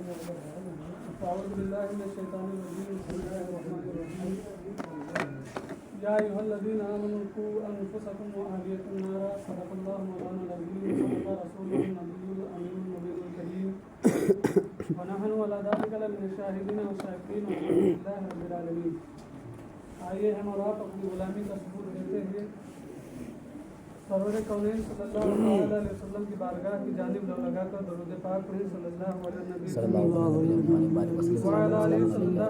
أعوذ بالله من الشيطان الرجيم بسم الله الرحمن الرحيم يا أيها الذين آمنوا قوا أنفسكم وأهليكم نارا صدق الله مولانا العظيم وصدق رسوله النبي الأمين النبي الكريم ونحن على ذلك لمن الشاهدين والشاكرين والحمد لله رب العالمين. آئیے ہم اور آپ اپنی غلامی کا ثبوت دیتے ہوئے سرور کونین صلی اللہ علیہ وسلم کی بارگاہ کی جانب لگا کر درود پاک پڑھیں صلی اللہ علیہ نبی صلی اللہ علیہ وسلم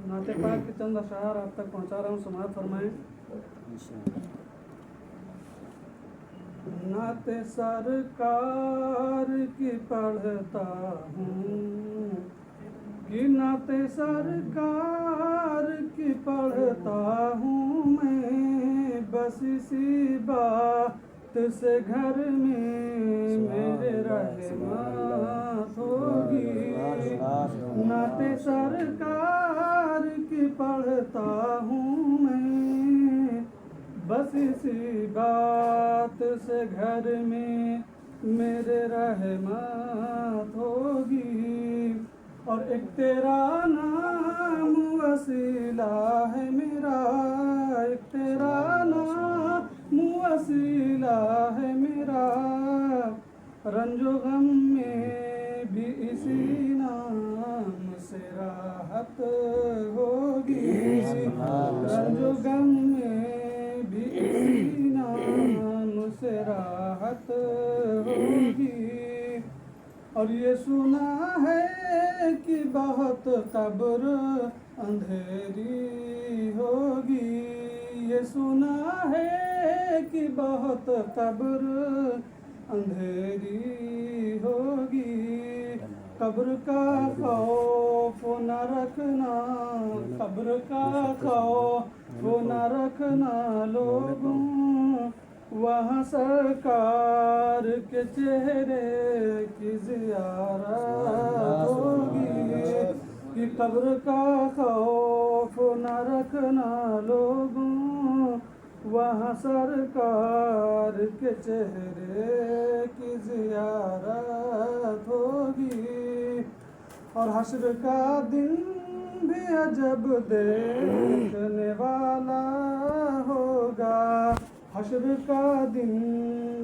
نعت پاک کے چند اشعار آپ تک پہنچا رہا ہوں، سماعت فرمائیں. نعت سرکار کی پڑھتا ہوں، نعت سرکار کی پڑھتا ہوں میں، بس اسی بات سے گھر میں میرے رحمت ہوگی. نعت سرکار کی پڑھتا ہوں میں، بس اسی بات سے گھر میں میرے رحمت ہوگی. اور ایک تیرا نام وسیلہ ہے میرا، ایک تیرا نام وسیلہ ہے میرا، رنج و غم میں بھی اسی نام سے راحت ہوگی. رنج و غم میں بھی اسی نام سے راحت ہوگی. اور یہ سنا ہے کہ بہت قبر اندھیری ہوگی، یہ سنا ہے کہ بہت قبر اندھیری ہوگی. قبر کا خوف نہ رکھنا، قبر کا خوف نہ رکھنا لوگوں، وہاں سرکار کے چہرے کی زیارت ہوگی. کہ قبر کا خوف نہ رکھنا لوگوں، وہاں سرکار کے چہرے کی زیارت ہوگی. اور حشر کا دن بھی عجب دیکھنے والا ہوگا، حشر کا دن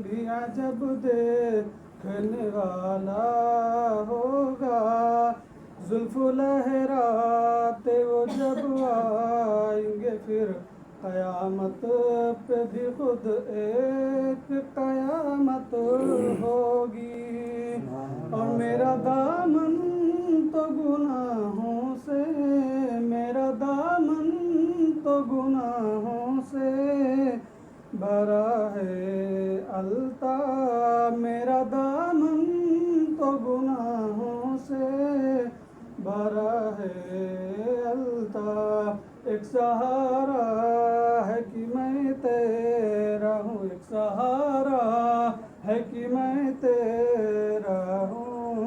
بھی عجب دیکھنے والا ہوگا. زلف لہراتے وہ جب آئیں گے پھر قیامت پہ بھی خود ایک قیامت ہوگی. اور میرا دامن تو گناہوں سے، میرا دامن تو گناہوں سے بھرا ہے الطاف، میرا دامن تو گناہوں سے بھرا ہے الطاف. ایک سہارا ہے کہ میں تیرا ہوں، ایک سہارا ہے کہ میں تیرا ہوں،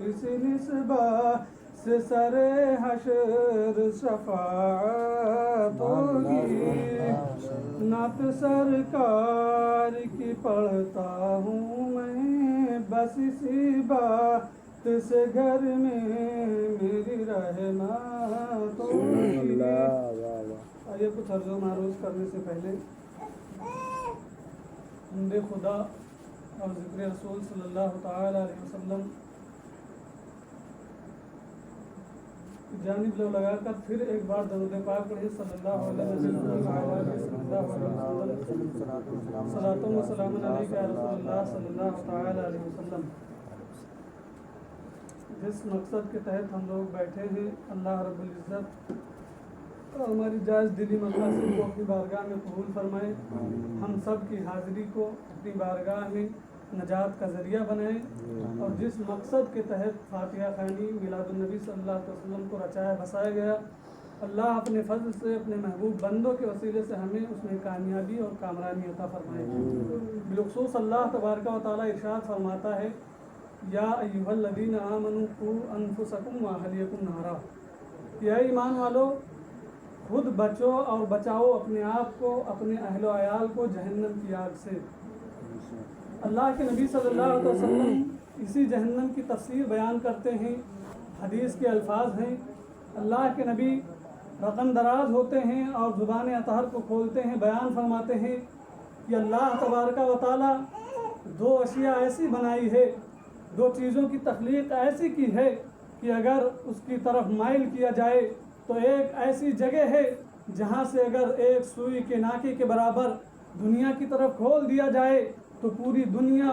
اسی نسبت سے سر حشر شفاعت ہوگی. نعت سرکار کی پڑھتا ہوں میں، بس اسی بات سے گھر میں میری رحمت ہوگی. آئیے کچھ عرض و معروض کرنے سے پہلے حمد خدا اور ذکر رسول صلی اللہ تعالی علیہ وسلم جانب لو لگا کر پھر ایک بار درود پاک پڑھیں صلی اللہ علیہ وسلم. صلاۃ و سلام علیک یا رسول اللہ صلی اللہ تعالی علیہ وسلم. جس مقصد کے تحت ہم لوگ بیٹھے ہیں، اللہ رب العزت ہماری جائز دلی مقاصد کو اپنی بارگاہ میں قبول فرمائے، ہم سب کی حاضری کو اپنی بارگاہ میں نجات کا ذریعہ بنائیں. اور جس مقصد کے تحت فاتحہ خوانی میلاد النبی صلی اللہ علیہ وسلم کو رچایا بسایا گیا، اللہ اپنے فضل سے اپنے محبوب بندوں کے وسیلے سے ہمیں اس میں کامیابی اور کامرانی عطا فرمائے. بالخصوص اللہ تبارک و تعالیٰ ارشاد فرماتا ہے، یا ایھا الذین آمنوا قوا انفسکم واہلیکم نارا، یا ایمان والو خود بچو اور بچاؤ اپنے آپ کو، اپنے اہل و عیال کو جہنم کی آگ سے. اللہ کے نبی صلی اللہ علیہ وسلم اسی جہنم کی تفسیر بیان کرتے ہیں. حدیث کے الفاظ ہیں, اللہ کے نبی رقم دراز ہوتے ہیں اور زبان اطہر کو کھولتے ہیں, بیان فرماتے ہیں کہ اللہ تبارک و تعالیٰ دو اشیاء ایسی بنائی ہے, دو چیزوں کی تخلیق ایسی کی ہے کہ اگر اس کی طرف مائل کیا جائے تو ایک ایسی جگہ ہے جہاں سے اگر ایک سوئی کے ناکے کے برابر دنیا کی طرف کھول دیا جائے تو پوری دنیا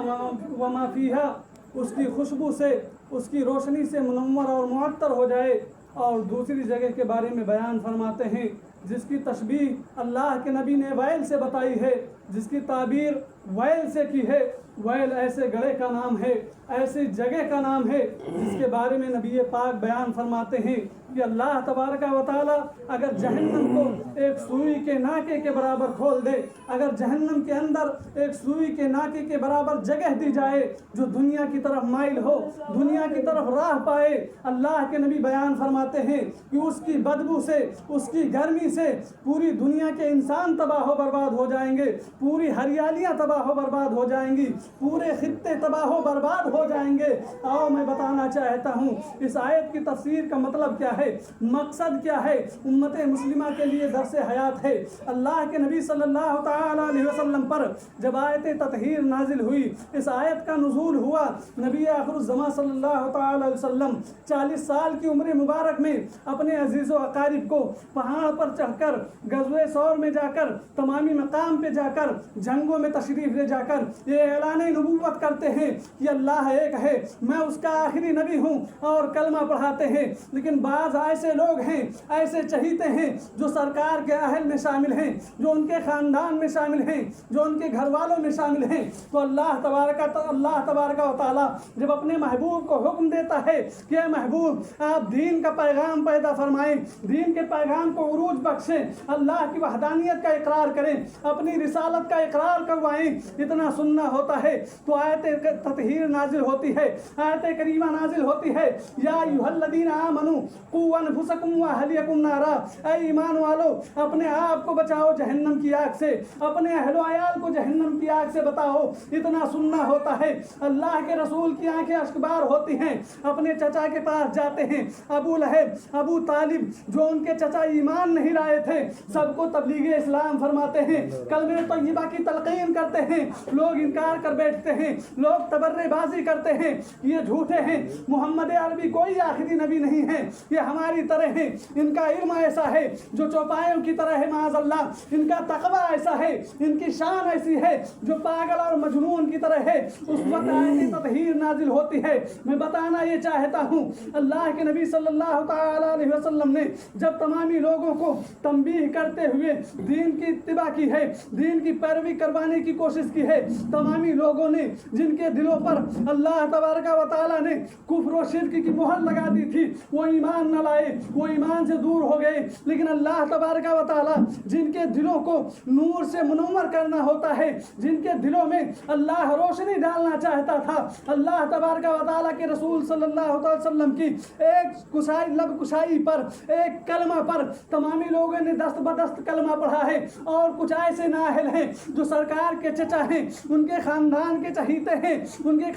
وما فیہا اس کی خوشبو سے, اس کی روشنی سے منور اور معطر ہو جائے. اور دوسری جگہ کے بارے میں بیان فرماتے ہیں جس کی تشبیہ اللہ کے نبی نے ویل سے بتائی ہے, جس کی تعبیر ویل سے کی ہے. ویل ایسے گڑھے کا نام ہے, ایسی جگہ کا نام ہے جس کے بارے میں نبی پاک بیان فرماتے ہیں کہ اللہ تبارک و تعالیٰ اگر جہنم کو ایک سوئی کے ناکے کے برابر کھول دے, اگر جہنم کے اندر ایک سوئی کے ناکے کے برابر جگہ دی جائے جو دنیا کی طرف مائل ہو, دنیا کی طرف راہ پائے, اللہ کے نبی بیان فرماتے ہیں کہ اس کی بدبو سے, اس کی گرمی سے پوری دنیا کے انسان تباہ و برباد ہو جائیں گے, پوری ہریالیاں تباہ و برباد ہو جائیں گی, پورے خطے تباہ و برباد ہو جائیں گے. آؤ میں بتانا چاہتا ہوں اس آیت کی تفسیر کا مطلب کیا ہے, مقصد کیا ہے, امت مسلمہ کے لیے درس حیات ہے. اللہ کے نبی صلی اللہ تعالی علیہ وسلم پر جب آیت تطہیر نازل ہوئی, اس آیت کا نزول ہوا, نبی آخر الزمان صلی اللہ تعالی علیہ وسلم 40 سال کی عمر مبارک میں اپنے عزیز و اقارب کو پہاڑ پر چڑھ کر, غزوہ ثور میں جا کر, تمامی مقام پہ جا کر, جنگوں میں تشریف لے جا کر یہ اعلان نبوت کرتے ہیں کہ اللہ ایک ہے, میں اس کا آخری نبی ہوں, اور کلمہ پڑھاتے ہیں. لیکن بعض ایسے لوگ ہیں, ایسے چہیتے ہیں جو سرکار کے اہل میں شامل ہیں, جو ان کے خاندان میں شامل ہیں, جو ان کے گھر والوں میں شامل ہیں. تو اللہ تبارک و تعالیٰ جب اپنے محبوب کو حکم دیتا ہے کہ اے محبوب آپ دین کا پیغام پیدا فرمائیں, دین کے پیغام کو عروج بخشیں, اللہ کی وحدانیت کا اقرار کریں, اپنی رسالت کا اقرار کروائیں, اتنا سننا ہوتا ہے تو آیت تطہیر نازل ہوتی ہے, آیت کریمہ نازل ہوتی ہے, یا ایھا الذین آمنوا قوا انفسکم واہلیکم نارا, اے ایمان والو اپنے آپ کو بچاؤ جہنم کی آگ سے, اپنے اہل و عیال کو جہنم کی آگ سے بتاؤ. اتنا سننا ہوتا ہے. اللہ کے رسول کی آنکھیں اشکبار ہوتی ہیں, اپنے چچا کے پاس جاتے ہیں, ابو لہب, ابو طالب جو ان کے چچا ایمان نہیں لائے تھے, سب کو تبلیغ اسلام فرماتے ہیں, کلمہ طیبہ کی تلقین کرتے ہیں, لوگ انکار کر بیٹھتے ہیں, لوگ تبرے بازی کرتے ہیں, یہ جھوٹے ہیں, محمد عربی کوئی آخری نبی نہیں ہے, یہ ہماری طرح ہیں, ان کا علم ایسا ہے جو چوپایوں کی طرح ہے, معاذ اللہ, ان کا تقوی ایسا ہے, ان کی شان ایسی ہے جو پاگل اور مجنون کی طرح ہے. اس وقت آیت تطہیر نازل ہوتی ہے. میں بتانا یہ چاہتا ہوں اللہ کے نبی صلی اللہ تعالی علیہ وسلم نے جب تمامی لوگوں کو تنبیہ کرتے ہوئے دین کی اتباع کی ہے, دین کی پیروی کروانے کی کوشش کی ہے, تمامی لوگوں نے جن کے دلوں پر اللہ تبارک و تعالیٰ نے کفر و شرک کی مہر لگا دی تھی وہ ایمان نہ لائے, وہ ایمان سے دور ہو گئے. لیکن اللہ تبارک و تعالیٰ جن کے دلوں کو نور سے منور کرنا ہوتا ہے, جن کے دلوں میں اللہ روشنی ڈالنا چاہتا تھا, اللہ تبارک و تعالیٰ کے رسول صلی اللہ علیہ وسلم کی ایک کشائی, لب کشائی پر, ایک کلمہ پر تمامی لوگوں نے دست بدست کلمہ پڑھا ہے. اور کچھ ایسے نااہل ہیں جو سرکار کے چچا ہیں, ان کے خاندان کے چہیتے ہیں, ان کے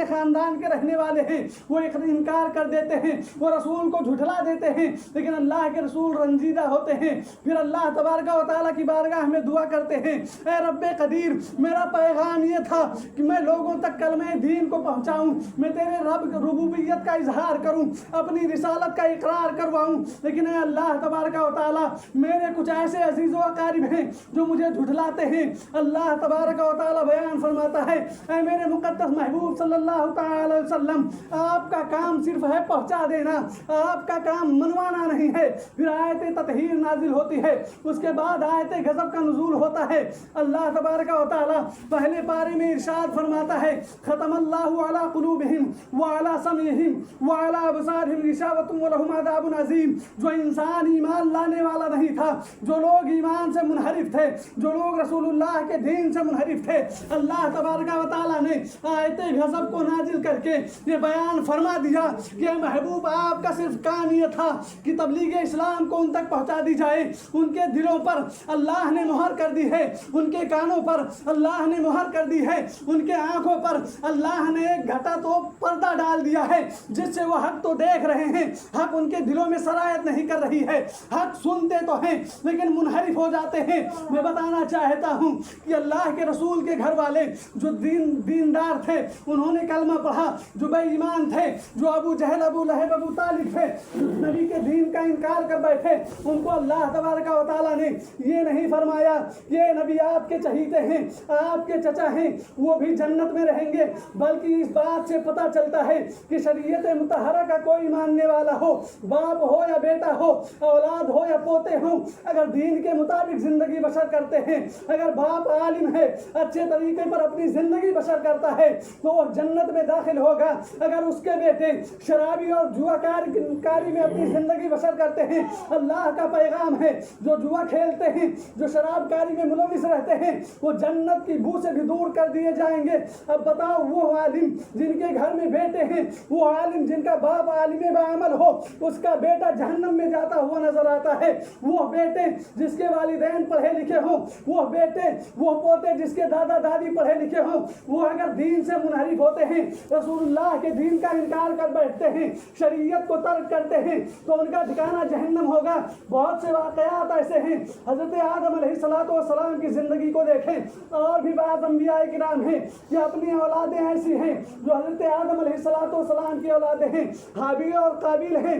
خاندان کے رہنے والے ہیں, وہ انکار کر دیتے ہیں, وہ رسول کو جھٹلا دیتے ہیں. لیکن اللہ کے رسول رنجیدہ ہوتے ہیں, پھر اللہ تبارک و تعالیٰ کی بارگاہ میں دعا کرتے ہیں, اے رب قدیر میرا پیغام یہ تھا کہ میں لوگوں تک کلمہ دین کو پہنچاؤں, میں تیرے ربوبیت کا اظہار کروں, اپنی رسالت کا اقرار کرواؤں. لیکن اے اللہ تبارک و تعالیٰ میرے کچھ ایسے عزیز و اقارب ہیں جو مجھے جھٹلاتے ہیں. اللہ تبارک و تعالیٰ بیان فرماتا ہے, اے میرے مقدس محبوب صلی اللہ تعالی علیہ وسلم آپ کا کام صرف ہے پہنچا دینا, آپ کا کام منوانا نہیں ہے. پھر آیت تطہیر نازل ہوتی ہے, اس کے بعد آیت غضب کا نزول ہوتا ہے. اللہ تبارک و تعالیٰ پہلے پارے میں ارشاد فرماتا ہے, ختم اللہ علی قلوبہم وعلی سمعہم وعلی ابصارہم غشاوۃ ولہم عذاب عظیم. جو انسان ایمان لانے والا نہیں تھا, جو لوگ ایمان سے منحرف تھے, جو لوگ رسول اللہ کے دین سے منحرف تھے, اللہ تبارک و تعالیٰ نے آیت غضب کو نازل کر کے یہ بیان فرما دیا کہ محبوب آپ کا صرف کام یہ تھا کہ تبلیغ اسلام کو ان تک پہنچا دی جائے. ان کے دلوں پر اللہ نے مہر کر دی ہے, ان کے کانوں پر اللہ نے مہر کر دی ہے, ان کے آنکھوں پر اللہ نے ایک گھٹا تو پردہ ڈال دیا ہے جس سے وہ حق تو دیکھ رہے ہیں, حق ان کے دلوں میں سرایت نہیں کر رہی ہے. حق سنتے تو ہیں لیکن منحرف ہو جاتے ہیں. میں بتانا چاہتا ہوں کہ اللہ کے رسول کے گھر والے جو دیندار تھے, انہوں نے کلمہ پڑھا, جو بے ایمان تھے, جو ابو جہل, ابو لہب, ابو طالب تھے, نبی کے دین کا انکار کر بیٹھے, ان کو اللہ تبارک و تعالیٰ نے یہ نہیں فرمایا کہ یہ نبی آپ کے چہیتے ہیں, آپ کے چچا ہیں, وہ بھی جنت میں رہیں گے, بلکہ اس بات سے پتہ چلتا ہے کہ شریعت مطہرہ کا کوئی ماننے والا ہو, باپ ہو یا بیٹا ہو, اولاد ہو یا پوتے ہوں, اگر دین کے مطابق زندگی بسر کرتے ہیں, اگر باپ عالم ہے, اچھے طریقے پر اپنی زندگی بسر کرتا ہے تو وہ جنت میں داخل ہوگا. اگر اس کے بیٹے شرابی اور جوا کاری میں اپنی زندگی بسر کرتے ہیں, اللہ کا پیغام ہے جو جوا کھیلتے ہیں, جو شراب کاری میں ملوث رہتے ہیں, وہ جنت کی بو سے بھی دور کر دیے جائیں گے. اب بتاؤ, وہ عالم جن کے گھر میں بیٹے ہیں, وہ عالم جن کا باپ عالم بعمل ہو, اس کا بیٹا جہنم میں جاتا ہوا نظر آتا ہے. وہ بیٹے جس کے والدین پڑھے لکھے ہوں, وہ بیٹے وہ پوتے جس کے دادا دادی پڑھے لکھے ہوں, وہ اگر دین سے منحرف ہوتے ہیں, رسول اللہ کے دین کا انکار کر بیٹھتے ہیں, شریعت کو ترک کرتے ہیں, تو ان کا ٹھکانہ جہنم ہوگا. بہت سے واقعات ایسے ہیں. حضرت آدم علیہ السلام کی زندگی کو دیکھیں, اور بھی بعض انبیاء کرام ہیں کہ اپنی اولادیں ایسی ہیں جو حضرت آدم علیہ السلام کی اولادیں ہیں. حابیل اور قابیل ہیں.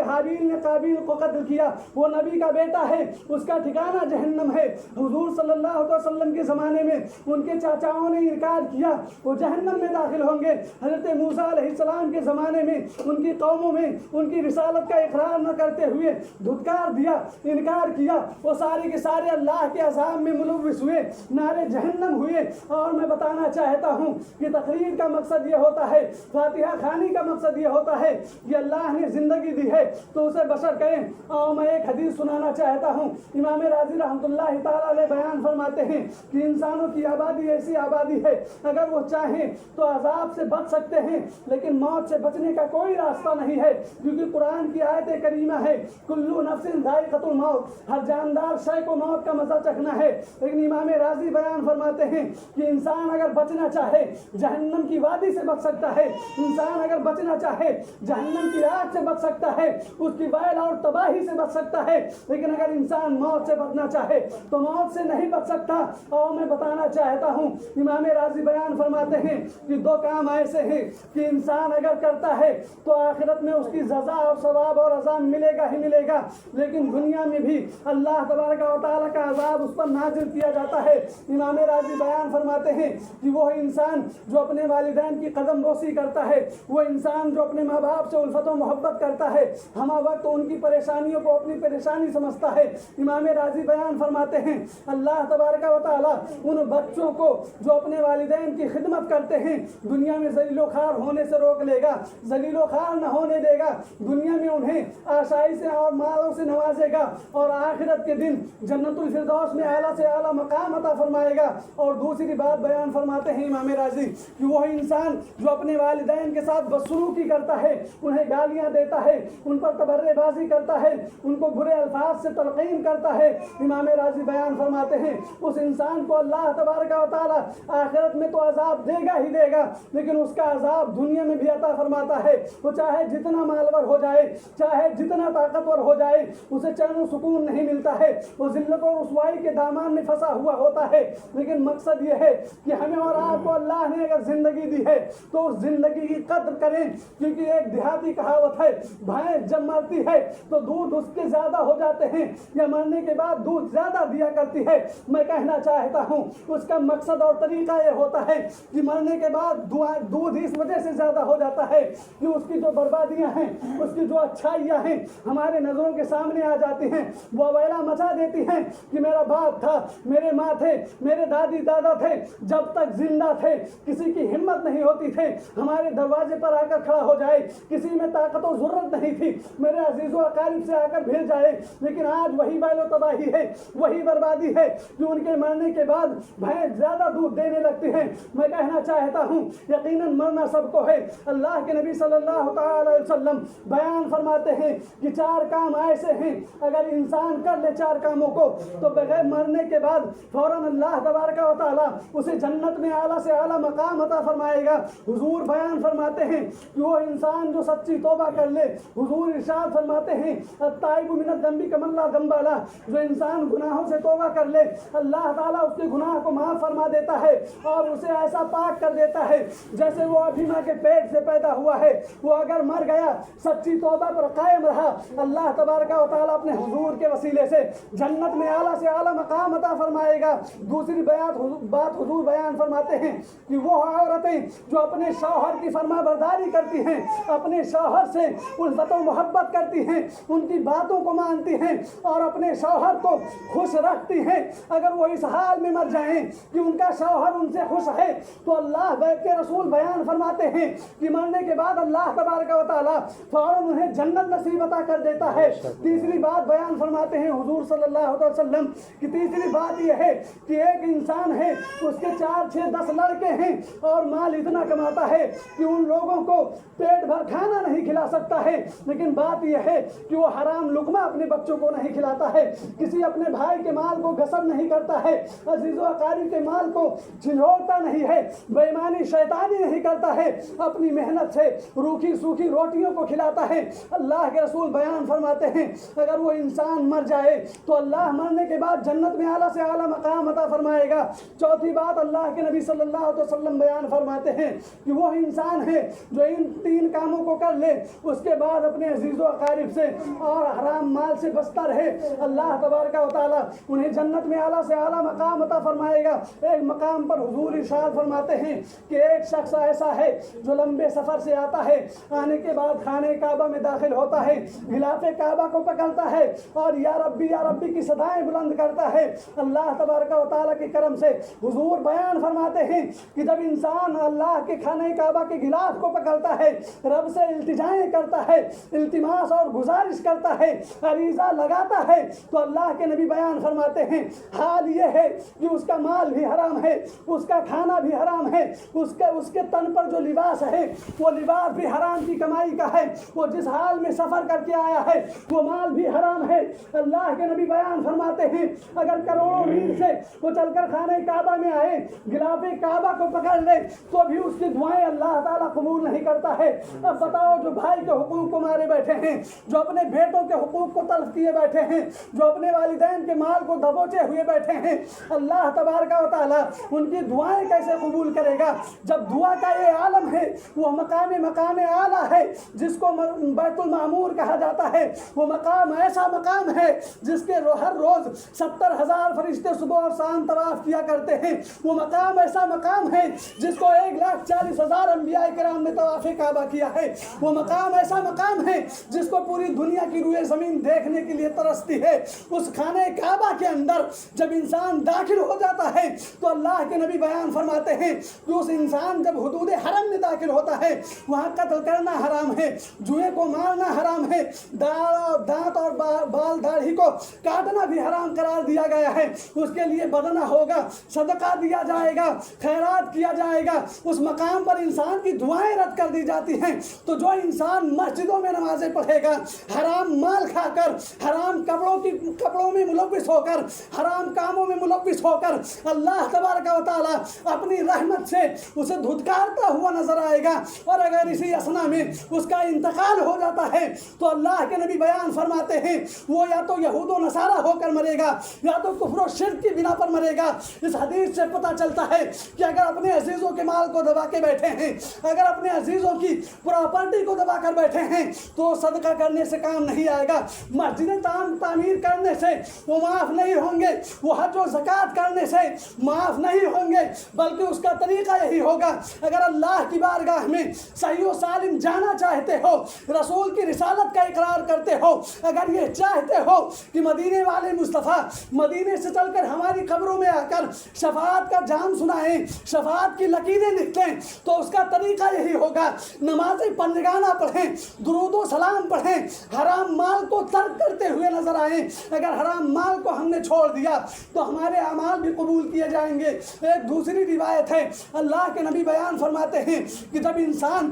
حابیل نے قابیل کو قتل کیا, وہ نبی کا بیٹا ہے, اس کا ٹھکانہ جہنم ہے. حضور صلی اللہ علیہ وسلم کے زمانے میں ان کے چاچاؤں نے انکار کیا, وہ جہنم میں داخل ہوں گے. حضرت موسیٰ علیہ السلام کے زمانے میں ان کی قوموں میں ان کی رسالت کا اقرار نہ کرتے ہوئے دھتکار دیا, انکار کیا, وہ سارے کے سارے اللہ کے عذاب میں ملوث ہوئے, نارے جہنم ہوئے. اور میں بتانا چاہتا ہوں کہ تقریر کا مقصد یہ ہوتا ہے, فاتحہ خوانی کا مقصد یہ ہوتا ہے کہ اللہ نے زندگی دی ہے تو اسے بسر کریں. اور میں ایک حدیث سنانا چاہتا ہوں. امام راضی رحمۃ اللہ تعالیٰ علیہ بیان فرماتے ہیں کہ انسانوں کی آبادی ایسی آبادی ہے, اگر وہ چاہیں تو عذاب سے بچ سکتے ہیں, لیکن موت سے بچنے کا کوئی راستہ نہیں ہے, کیونکہ قرآن کی آیت کریمہ ہے کلو نفس ذائقۃ الموت, ہر جاندار شے کو موت کا مزہ چکھنا ہے. لیکن امام راضی بیان فرماتے ہیں کہ انسان اگر بچنا چاہے جہنم کی وادی سے بچ سکتا ہے, انسان اگر بچنا چاہے جہنم کی آگ سے بچ سکتا ہے, اس کی ویل اور تباہی سے بچ سکتا ہے, لیکن اگر انسان موت سے بچنا چاہے تو موت سے نہیں بچ سکتا. اور میں بتانا چاہتا ہوں, امام راضی بیان فرماتے ہیں کہ دو کام ایسے ہیں کہ انسان اگر کرتا ہے تو آخرت میں اس کی سزا اور ثواب اور عذاب ملے گا ہی ملے گا, لیکن دنیا میں بھی اللہ تبارک و تعالیٰ کا عذاب اس پر نازل کیا جاتا ہے. امام راضی بیان فرماتے ہیں کہ وہ انسان جو اپنے والدین کی قدم بوسی کرتا ہے, وہ انسان جو اپنے ماں باپ سے الفت و محبت کرتا ہے, ہمہ وقت ان کی پریشانیوں کو اپنی پریشانی سمجھتا ہے. امام راضی بیان فرماتے ہیں اللہ تبارک و تعالیٰ ان بچوں کو جو اپنے والدین کی خدمت کرتے ہیں دنیا میں ذلیل و خوار ہونے سے روک لے گا, ذلیل و خوار نہ ہونے دے گا, دنیا میں انہیں آسائش سے اور مالوں سے نوازے گا, اور آخرت کے دن جنت الفردوس میں اعلیٰ سے اعلیٰ مقام عطا فرمائے گا. اور دوسری بات بیان فرماتے ہیں امام راضی کہ وہ انسان جو اپنے والدین کے ساتھ بدسلوکی کرتا ہے, انہیں گالیاں دیتا ہے, ان پر تبرے بازی کرتا ہے, ان کو برے الفاظ سے تلقین کرتا ہے, امام راضی بیان فرماتے ہیں اس انسان کو اللہ تبارک و تعالیٰ آخرت میں تو عذاب دے گا ہی دے گا, لیکن اس کا عذاب دنیا میں بھی عطا فرماتا ہے. وہ چاہے جتنا مالور ہو جائے, چاہے جتنا طاقتور ہو جائے, اسے چین و سکون نہیں ملتا ہے, وہ ذلت اور رسوائی کے دامان میں پھنسا ہوا ہوتا ہے. لیکن مقصد یہ ہے کہ ہمیں اور آپ کو اللہ نے اگر زندگی دی ہے تو اس زندگی کی قدر کریں, کیونکہ ایک دیہاتی کہاوت ہے, بھینس جب مرتی ہے تو دودھ اس کے زیادہ ہو جاتے ہیں یا مرنے کے بعد دودھ زیادہ دیا کرتی ہے. میں کہنا چاہتا ہوں اس کا مقصد اور طریقہ یہ ہوتا ہے کہ مرنے کے بعد دودھ اس وجہ سے زیادہ ہو جاتا ہے کہ اس کی جو بربادیاں ہیں, اس کی جو اچھائیاں ہیں ہمارے نظروں کے سامنے آ جاتی ہیں. وہ ویلا مچا دیتی ہیں کہ میرا باپ تھا, میرے ماں تھے, میرے دادی دادا تھے, جب تک زندہ تھے کسی کی ہمت نہیں ہوتی تھی ہمارے دروازے پر آ کر کھڑا ہو جائے, کسی میں طاقت و ضرورت نہیں تھی میرے عزیز و اقارب سے آ کر بھیڑ جائے. لیکن آج وہی ویل و تباہی ہے, وہی بربادی ہے کہ ان کے مرنے کے بعد بھینس زیادہ دودھ دینے لگتی ہیں. میں کہنا چاہتا ہوں یقیناً مرنا سب کو ہے. اللہ کے نبی صلی اللہ تعالی علیہ وسلم بیان فرماتے ہیں کہ 4 کام ایسے ہیں اگر انسان کر لے 4 کاموں کو تو بغیر مرنے کے بعد فوراً اللہ تبارک و تعالیٰ اسے جنت میں اعلیٰ سے اعلیٰ مقام عطا فرمائے گا۔ حضور بیان فرماتے ہیں کہ وہ انسان جو سچی توبہ کر لے، حضور ارشاد فرماتے ہیں التائب من الذنب کمن لا ذنب لہ، جو انسان گناہوں سے توبہ کر لے اللہ تعالیٰ اس کے گناہ کو معاف فرما دیتا ہے اور اسے ایسا پاک کر دیتا ہے جیسے وہ ابھی ماں کے پیٹ سے پیدا ہوا ہے۔ وہ اگر مر گیا سچی توبہ پر قائم رہا، اللہ تبارک و تعالیٰ اپنے حضور کے وسیلے سے جنت میں اعلیٰ سے اعلیٰ مقام عطا فرمائے گا۔ دوسری بات حضور بیان فرماتے ہیں کہ وہ عورتیں جو اپنے شوہر کی فرما برداری کرتی ہیں، اپنے شوہر سے الفت و محبت کرتی ہیں، ان کی باتوں کو مانتی ہیں اور اپنے شوہر کو خوش رکھتی ہیں، اگر وہ اس حال میں مر جائیں کہ ان کا شوہر ان سے خوش ہے تو اللہ کے رسول بیان فرماتے ہیں کہ مرنے کے بعد اللہ تبارک و تعالیٰ فوراً انہیں جنت نصیب عطا کر دیتا ہے۔ تیسری بات بیان فرماتے ہیں حضور صلی اللہ علیہ وسلم کہ تیسری بات یہ ہے کہ ایک انسان ہے، اس کے 4 6 10 لڑکے ہیں اور مال اتنا کماتا ہے کہ ان لوگوں کو پیٹ بھر کھانا نہیں کھلا سکتا ہے، لیکن بات یہ ہے کہ وہ حرام لقمہ اپنے بچوں کو نہیں کھلاتا ہے، کسی اپنے بھائی کے مال کو غصب نہیں کرتا ہے، عزیز و اقارب کے مال کو جھنجھوڑتا نہیں ہے، بے ایمانی شیطانی نہیں کرتا ہے، اپنی محنت سے روکھی سوکھی روٹیوں کو کھلاتا ہے۔ اللہ کے رسول بیان فرماتے ہیں اگر وہ انسان مر جائے تو اللہ مرنے کے بعد جنت میں اعلیٰ سے اعلیٰ مقام عطا فرمائے گا۔ چوتھی بات اللہ کے نبی صلی اللہ علیہ وسلم بیان فرماتے ہیں کہ وہ انسان ہے جو ان 3 کاموں کو کر لے، اس کے بعد اپنے عزیز و اقارب سے اور حرام مال سے بچتا رہے، اللہ تبارک و تعالیٰ انہیں جنت میں اعلیٰ سے اعلیٰ مقام عطا فرمائے گا۔ ایک مقام پر حضور ارشاد فرماتے ہیں کہ ایک شخص ایسا ہے جو لمبے سفر سے آتا ہے، آنے کے بعد خانہ کعبہ میں داخل ہوتا ہے، غلاف کعبہ کو پکڑتا ہے اور یا ربی کی صدائیں بلند کرتا ہے۔ اللہ تبارک و تعالیٰ کے کرم سے حضور بیان فرماتے ہیں کہ جب انسان اللہ کے خانہ کعبہ کے غلاف کو پکڑتا ہے، رب سے التجائیں کرتا ہے، التماس اور گزارش کرتا ہے، عریضہ لگاتا ہے، تو اللہ کے نبی بیان فرماتے ہیں حال یہ ہے کہ اس کا مال بھی حرام ہے، اس کا کھانا بھی حرام ہے، اس کے تن پر جو لباس ہے وہ لباس بھی حرام کی کمائی کا ہے، وہ جس حال میں سفر کر کے آیا ہے وہ مال بھی حرام ہے۔ اللہ کے نبی بیان فرماتے ہیں اگر کروڑوں میل سے وہ چل کر خانہ کعبہ میں آئے، غلاف کعبہ کو پکڑ لے تو بھی اس کی دعائیں اللہ تعالیٰ قبول نہیں کرتا ہے۔ اب بتاؤ جو بھائی کے حقوق کو مارے بیٹھے ہیں، جو اپنے بیٹوں کے حقوق کو تلف کیے بیٹھے ہیں، جو اپنے والدین کے مال کو دبوچے ہوئے بیٹھے ہیں، اللہ تبارک و تعالیٰ ان کی دعائیں کیسے قبول کرے گا؟ جب دعا کا یہ عالم ہے، وہ مقام اعلیٰ ہے جس کو بیت المعمور کہا جاتا ہے، وہ مقام ایسا مقام ہے جس کے ہر روز 70,000 فرشتے صبح اور شام طواف کیا کرتے ہیں، وہ مقام ایسا مقام ہے جس کو 1,40,000 انبیاء کرام نے طواف کعبہ کیا ہے، وہ مقام ایسا مقام ہے جس کو پوری دنیا کی روئے زمین دیکھنے کے لیے ترستی ہے۔ اس خانہ کعبہ کے اندر جب انسان داخل ہو جاتا ہے تو اللہ کے نبی بیان فرماتے ہیں کہ اس انسان جب حدود حرم میں داخل ہوتا ہے وہاں قتل کرنا حرام ہے، جوئے کو مارنا حرام ہے، دانت اور بال داڑھی کو کاٹنا بھی حرام قرار دیا گیا ہے، اس کے لیے بدنہ ہوگا، صدقہ دیا جائے گا، خیرات کیا جائے گا، اس مقام پر انسان کی دعائیں رد کر دی جاتی ہیں۔ تو جو انسان مسجدوں میں نمازیں پڑھے گا، حرام مال کھا کر، حرام کپڑوں میں ملوث ہو کر، حرام کاموں میں ملوث ہو کر، اللہ تبارک و تعالیٰ اپنی رحمت سے اسے دھتکارتا ہوا نظر آئے گا، اور اگر اسی اسنا میں اس کا انتقال ہو جاتا ہے تو اللہ کے نبی بیان فرماتے ہیں وہ یا تو یہود و نصارہ ہو کر مرے گا یا تو کفر و شرک کی بنا پر مرے گا۔ اس حدیث سے پتہ چلتا ہے کہ اگر اپنے عزیزوں کے مال کو دبا کے بیٹھے ہیں، اگر اپنے عزیزوں کی پراپرٹی کو دبا کر بیٹھے ہیں تو صدقہ کرنے سے کام نہیں آئے گا، مسجدیں تعمیر کرنے سے وہ معاف نہیں ہوں گے، وہ حج و زکوٰۃ کرنے سے معاف نہیں ہوں گے، بلکہ اس کا طریقہ یہی ہوگا اگر اللہ کی بارگاہ میں صحیح و سالم جانا چاہتے ہو، رسول کی رسالت کا اقرار کرتے ہو، اگر یہ چاہتے ہو کہ مدینے والے مصطفیٰ مدینے سے چل کر ہماری قبروں میں آ کر شفاعت کا جام سنائیں، شفاعت کی لکیریں لکھیں، تو اس کا طریقہ یہی ہوگا نمازیں پنجگانہ پڑھیں، درود و سلام پڑھیں، حرام مال کو ترک کرتے ہوئے نظر آئیں۔ اگر حرام مال کو ہم نے چھوڑ دیا تو ہمارے اعمال بھی قبول کیے جائیں گے۔ ایک دوسری روایت ہے، اللہ کے نبی بیان فرماتے ہیں کہ جب انسان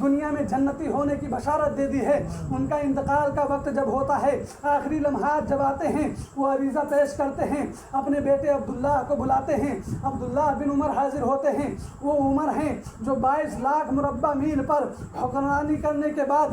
دنیا میں جنتی ہونے کی بشارت دے دی ہے. ان کا انتقال کا وقت جب ہوتا ہے, آخری لمحات جب آتے ہیں, وہ عریضہ پیش کرتے ہیں, اپنے بیٹے عبداللہ کو بلاتے ہیں. عبداللہ بن عمر حاضر ہوتے ہیں. وہ عمر ہیں جو 22 لاکھ مربع میل پر حکمرانی کرنے کے بعد